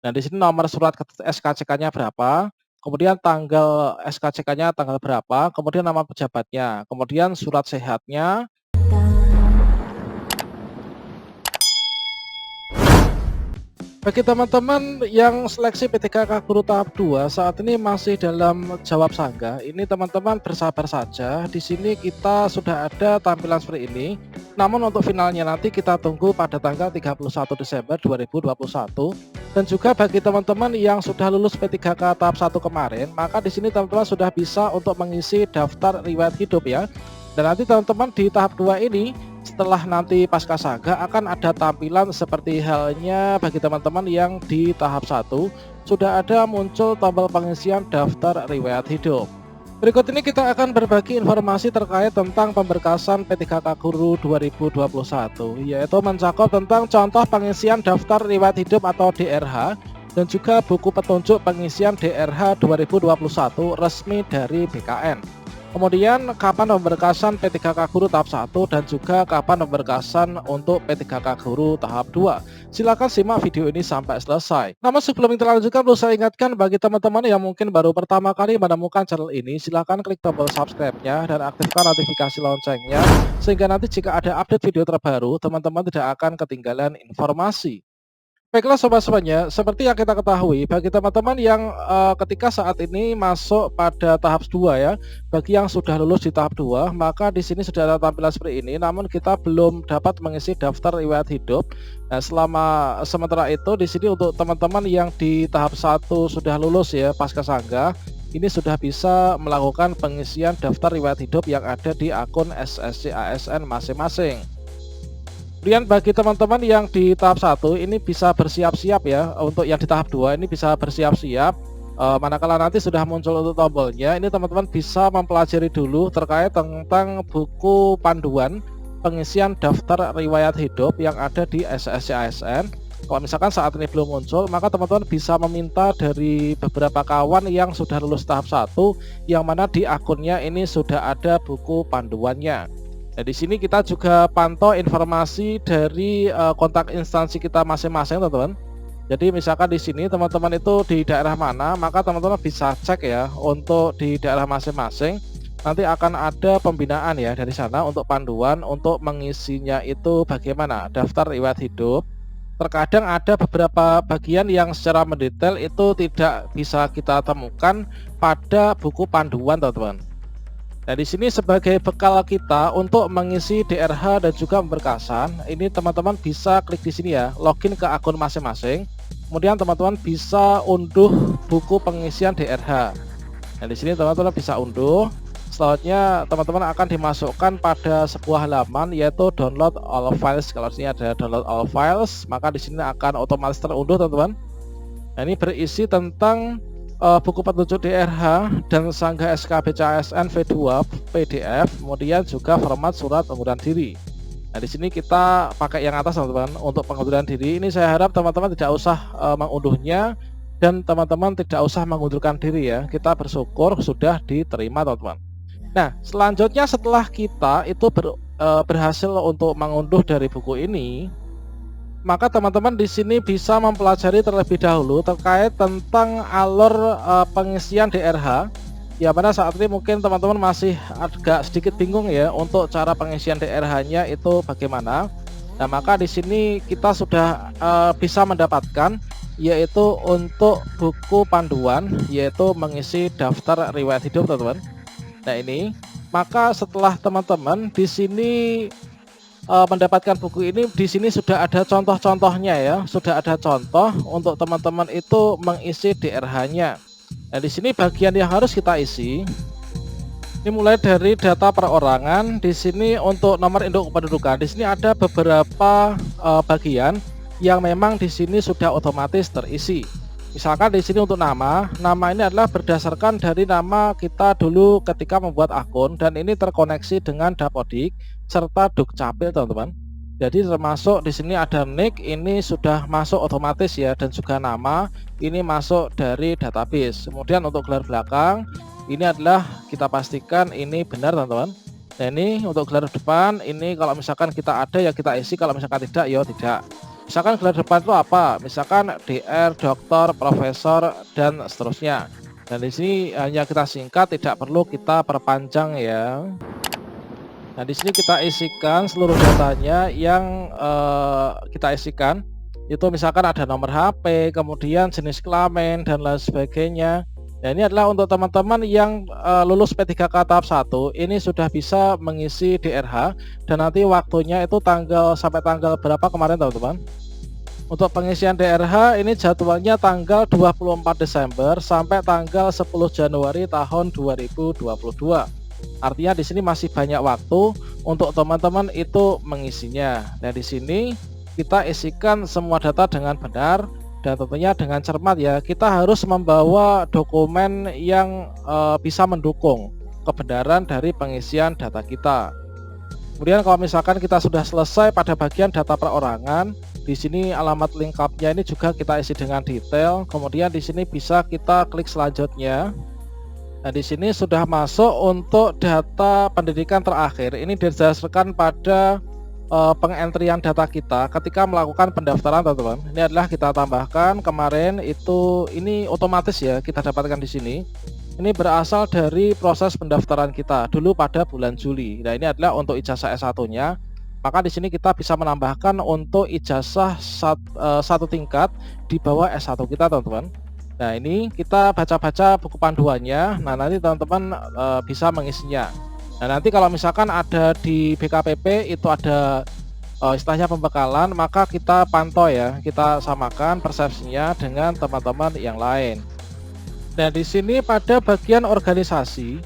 Nah, di sini nomor surat SKCK-nya berapa, kemudian tanggal SKCK-nya tanggal berapa, kemudian nama pejabatnya, kemudian surat sehatnya. Bagi teman-teman yang seleksi P3K Guru tahap 2 saat ini masih dalam jawab sanggah, ini teman-teman bersabar saja. Di sini kita sudah ada tampilan seperti ini. Namun untuk finalnya nanti kita tunggu pada tanggal 31 Desember 2021. Dan juga bagi teman-teman yang sudah lulus P3K tahap 1 kemarin, maka di sini teman-teman sudah bisa untuk mengisi daftar riwayat hidup ya. Dan nanti teman-teman di tahap 2 ini setelah nanti pasca saga akan ada tampilan seperti halnya bagi teman-teman yang di tahap 1 sudah ada muncul tombol pengisian daftar riwayat hidup. Berikut ini kita akan berbagi informasi terkait tentang pemberkasan P3K Guru 2021, yaitu mencakup tentang contoh pengisian daftar riwayat hidup atau DRH dan juga buku petunjuk pengisian DRH 2021 resmi dari BKN. Kemudian kapan pemberkasan P3K Guru tahap 1 dan juga kapan pemberkasan untuk P3K Guru tahap 2. Silakan simak video ini sampai selesai. Namun sebelum kita lanjutkan, perlu saya ingatkan bagi teman-teman yang mungkin baru pertama kali menemukan channel ini, silakan klik tombol subscribe-nya dan aktifkan notifikasi loncengnya sehingga nanti jika ada update video terbaru, teman-teman tidak akan ketinggalan informasi. Baiklah sobat-sobatnya, seperti yang kita ketahui, bagi teman-teman yang ketika saat ini masuk pada tahap 2 ya, bagi yang sudah lulus di tahap 2, maka di sini sudah ada tampilan seperti ini, namun kita belum dapat mengisi daftar riwayat hidup. Nah, sementara itu di sini untuk teman-teman yang di tahap 1 sudah lulus ya, pasca sanggah, ini sudah bisa melakukan pengisian daftar riwayat hidup yang ada di akun SSC ASN masing-masing. Kemudian bagi teman-teman yang di tahap 1 ini bisa bersiap-siap ya, untuk yang di tahap 2 ini bisa bersiap-siap. Manakala nanti sudah muncul untuk tombolnya, ini teman-teman bisa mempelajari dulu terkait tentang buku panduan pengisian daftar riwayat hidup yang ada di SSC ASN. Kalau misalkan saat ini belum muncul, maka teman-teman bisa meminta dari beberapa kawan yang sudah lulus tahap 1 yang mana di akunnya ini sudah ada buku panduannya. Nah, di sini kita juga pantau informasi dari kontak instansi kita masing-masing, teman-teman. Jadi misalkan di sini teman-teman itu di daerah mana, maka teman-teman bisa cek ya untuk di daerah masing-masing. Nanti akan ada pembinaan ya dari sana untuk panduan untuk mengisinya itu bagaimana daftar riwayat hidup. Terkadang ada beberapa bagian yang secara mendetail itu tidak bisa kita temukan pada buku panduan, teman-teman. Nah, di sini sebagai bekal kita untuk mengisi DRH dan juga pemberkasan, ini teman-teman bisa klik di sini ya, login ke akun masing-masing. Kemudian teman-teman bisa unduh buku pengisian DRH. Nah, di sini teman-teman bisa unduh. Selanjutnya teman-teman akan dimasukkan pada sebuah halaman yaitu download all files. Kalau di sini ada download all files, maka di sini akan otomatis terunduh, teman-teman. Nah, ini berisi tentang buku petunjuk DRH dan sanggah SKBCASN V2 PDF, kemudian juga format surat pengunduran diri. Nah, di sini kita pakai yang atas, teman-teman, untuk pengunduran diri. Ini saya harap teman-teman tidak usah mengunduhnya dan teman-teman tidak usah mengundurkan diri ya. Kita bersyukur sudah diterima, teman-teman. Nah, selanjutnya setelah kita itu berhasil untuk mengunduh dari buku ini, maka teman-teman di sini bisa mempelajari terlebih dahulu terkait tentang alur pengisian DRH. Ya, pada saat ini mungkin teman-teman masih agak sedikit bingung ya untuk cara pengisian DRH-nya itu bagaimana. Nah, maka di sini kita sudah bisa mendapatkan yaitu untuk buku panduan yaitu mengisi daftar riwayat hidup, teman-teman. Nah, ini maka setelah teman-teman di sini mendapatkan buku ini, di sini sudah ada contoh-contohnya ya, sudah ada contoh untuk teman-teman itu mengisi DRH-nya. Nah, di sini bagian yang harus kita isi ini mulai dari data perorangan. Di sini untuk nomor induk kependudukan, di sini ada beberapa bagian yang memang di sini sudah otomatis terisi. Misalkan di sini untuk nama ini adalah berdasarkan dari nama kita dulu ketika membuat akun dan ini terkoneksi dengan Dapodik serta Dukcapil, teman-teman. Jadi termasuk di sini ada nick, ini sudah masuk otomatis ya, dan juga nama ini masuk dari database. Kemudian untuk gelar belakang ini adalah kita pastikan ini benar, teman-teman. Nah, ini untuk gelar depan ini kalau misalkan kita ada ya kita isi, kalau misalkan tidak ya tidak. Misalkan gelar depan itu apa? Misalkan DR, doktor, profesor, dan seterusnya. Dan di sini hanya kita singkat, tidak perlu kita perpanjang ya. Nah, di sini kita isikan seluruh datanya yang kita isikan. Itu misalkan ada nomor HP, kemudian jenis kelamin dan lain sebagainya. Nah, ini adalah untuk teman-teman yang lulus P3K tahap 1, ini sudah bisa mengisi DRH dan nanti waktunya itu sampai tanggal berapa kemarin teman-teman? Untuk pengisian DRH ini jadwalnya tanggal 24 Desember sampai tanggal 10 Januari tahun 2022. Artinya di sini masih banyak waktu untuk teman-teman itu mengisinya. Nah, di sini kita isikan semua data dengan benar dan tentunya dengan cermat ya. Kita harus membawa dokumen yang bisa mendukung kebenaran dari pengisian data kita. Kemudian kalau misalkan kita sudah selesai pada bagian data perorangan, di sini alamat lengkapnya ini juga kita isi dengan detail. Kemudian di sini bisa kita klik selanjutnya. Nah, di sini sudah masuk untuk data pendidikan terakhir. Ini didasarkan pada pengentrian data kita ketika melakukan pendaftaran, teman-teman. Ini adalah kita tambahkan kemarin itu, ini otomatis ya kita dapatkan di sini. Ini berasal dari proses pendaftaran kita dulu pada bulan Juli. Nah, ini adalah untuk ijazah S1-nya. Maka di sini kita bisa menambahkan untuk ijazah satu tingkat di bawah S1 kita, teman-teman. Nah, ini kita baca-baca buku panduannya. Nah, nanti teman-teman bisa mengisinya. Nah, nanti kalau misalkan ada di BKPP itu ada istilahnya pembekalan, maka kita pantau ya, kita samakan persepsinya dengan teman-teman yang lain. Nah, di sini pada bagian organisasi,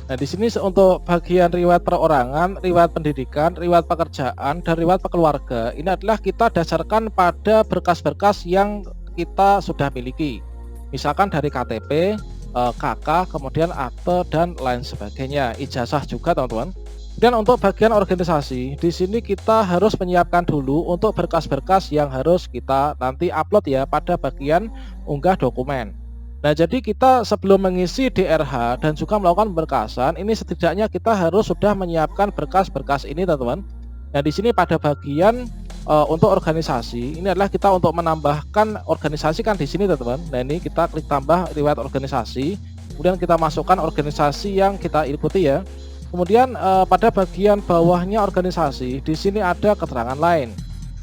nah di sini untuk bagian riwayat perorangan, riwayat pendidikan, riwayat pekerjaan, dan riwayat keluarga, ini adalah kita dasarkan pada berkas-berkas yang kita sudah miliki. Misalkan dari KTP, KK, kemudian akte dan lain sebagainya, ijazah juga teman-teman. Dan untuk bagian organisasi, di sini kita harus menyiapkan dulu untuk berkas-berkas yang harus kita nanti upload ya pada bagian unggah dokumen. Nah, jadi kita sebelum mengisi DRH dan juga melakukan pemberkasan, ini setidaknya kita harus sudah menyiapkan berkas-berkas ini, teman-teman. Nah, di sini pada bagian untuk organisasi, ini adalah kita untuk menambahkan organisasi kan di sini, teman-teman. Nah, ini kita klik tambah riwayat organisasi, kemudian kita masukkan organisasi yang kita ikuti ya. Kemudian pada bagian bawahnya organisasi, di sini ada keterangan lain.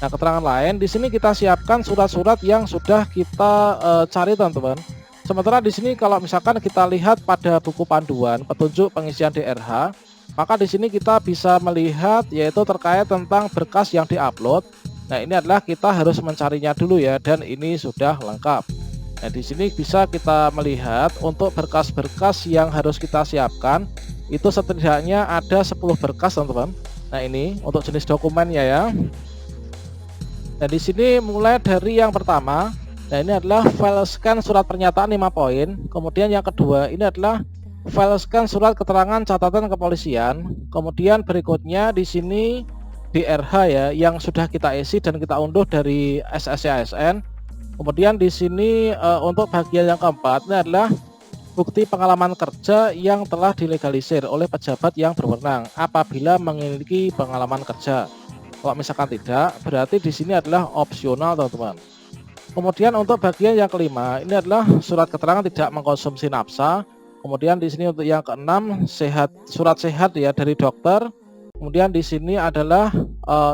Nah, keterangan lain di sini kita siapkan surat-surat yang sudah kita cari, teman-teman. Sementara di sini kalau misalkan kita lihat pada buku panduan petunjuk pengisian DRH, maka di sini kita bisa melihat yaitu terkait tentang berkas yang diupload. Nah, ini adalah kita harus mencarinya dulu ya, dan ini sudah lengkap. Nah, di sini bisa kita melihat untuk berkas-berkas yang harus kita siapkan itu setidaknya ada 10 berkas, teman-teman. Nah, ini untuk jenis dokumennya ya. Nah, di sini mulai dari yang pertama. Nah, ini adalah file scan surat pernyataan 5 poin. Kemudian yang kedua ini adalah file scan surat keterangan catatan kepolisian. Kemudian berikutnya di sini DRH ya yang sudah kita isi dan kita unduh dari SSCASN. Kemudian di sini untuk bagian yang keempat ini adalah bukti pengalaman kerja yang telah dilegalisir oleh pejabat yang berwenang apabila memiliki pengalaman kerja. Kalau misalkan tidak, berarti di sini adalah opsional, teman-teman. Kemudian untuk bagian yang kelima ini adalah surat keterangan tidak mengkonsumsi nafsa. Kemudian di sini untuk yang keenam surat sehat ya dari dokter. Kemudian di sini adalah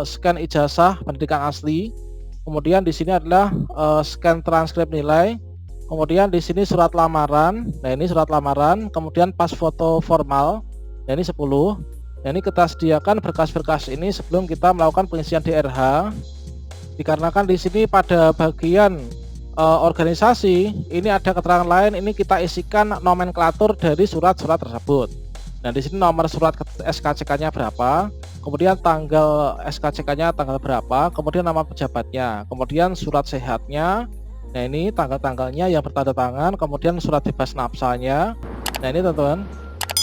scan ijazah pendidikan asli. Kemudian di sini adalah scan transkrip nilai. Kemudian di sini surat lamaran. Nah, ini surat lamaran. Kemudian pas foto formal. Nah, ini 10. Nah, ini kita sediakan berkas-berkas ini sebelum kita melakukan pengisian DRH. Dikarenakan di sini pada bagian organisasi ini ada keterangan lain, ini kita isikan nomenklatur dari surat-surat tersebut. Nah, di sini nomor surat SKCK-nya berapa, kemudian tanggal SKCK-nya tanggal berapa, kemudian nama pejabatnya, kemudian surat sehatnya. Nah, ini tanggal-tanggalnya yang bertanda tangan, kemudian surat bebas nafsanya. Nah, ini teman-teman.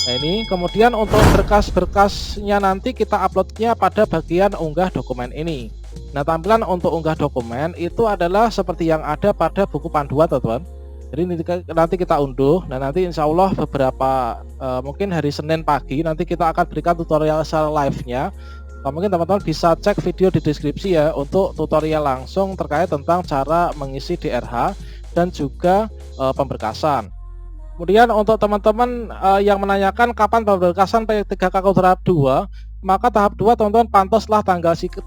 Nah, ini kemudian untuk berkas-berkasnya nanti kita uploadnya pada bagian unggah dokumen ini. Nah, tampilan untuk unggah dokumen itu adalah seperti yang ada pada buku panduan, teman-teman. Jadi nanti kita unduh. Nah, nanti insya Allah beberapa mungkin hari Senin pagi nanti kita akan berikan tutorial secara live-nya Mungkin teman-teman bisa cek video di deskripsi ya untuk tutorial langsung terkait tentang cara mengisi DRH dan juga pemberkasan. Kemudian untuk teman-teman yang menanyakan kapan pemberkasan P3K tahap 2, maka tahap 2 teman-teman pantau setelah tanggal 31